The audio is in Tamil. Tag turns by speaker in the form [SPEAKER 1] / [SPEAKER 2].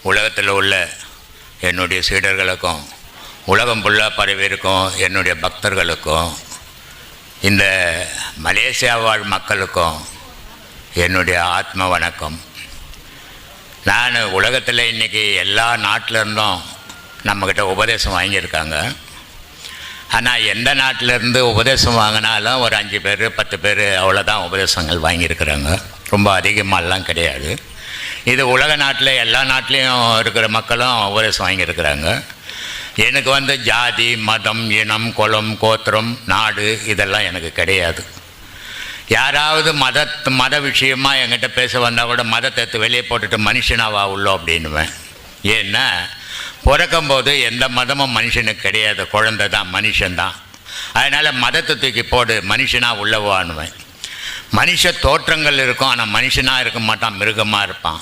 [SPEAKER 1] உலகத்தில் உள்ள என்னுடைய சீடர்களுக்கும் உலகம் ஃபுல்லாக பரவியிருக்கும் என்னுடைய பக்தர்களுக்கும் இந்த மலேசியா வாழ் மக்களுக்கும் என்னுடைய ஆத்ம வணக்கம். நான் உலகத்தில் இன்றைக்கி எல்லா நாட்டிலேருந்தும் நம்மக்கிட்ட உபதேசம் வாங்கியிருக்காங்க. ஆனால் எந்த நாட்டிலேருந்து உபதேசம் வாங்கினாலும் ஒரு 5 பேர் 10 பேர் அவ்வளோதான் உபதேசங்கள் வாங்கியிருக்கிறாங்க. ரொம்ப அதிகமாகலாம் கிடையாது. இது உலக நாட்டில் எல்லா நாட்டிலையும் இருக்கிற மக்களும் உபதேசம் வாங்கியிருக்கிறாங்க. எனக்கு ஜாதி மதம் இனம் குலம் கோத்திரம் நாடு இதெல்லாம் எனக்கு கிடையாது. யாராவது மத விஷயமாக என்கிட்ட பேச வந்தால் கூட மதத்தை வெளியே போட்டுட்டு மனுஷனாவா உள்ளோம் அப்படின்னுவேன். ஏன்னா பிறக்கும்போது எந்த மதமும் மனுஷனுக்கு கிடையாது, குழந்தை தான், மனுஷன்தான். அதனால் மதத்தை தூக்கி போடு, மனுஷனாக உள்ளவான்னுவேன். மனுஷ தோற்றங்கள் இருக்கும், ஆனால் மனுஷனாக இருக்க மாட்டான், மிருகமாக இருப்பான்.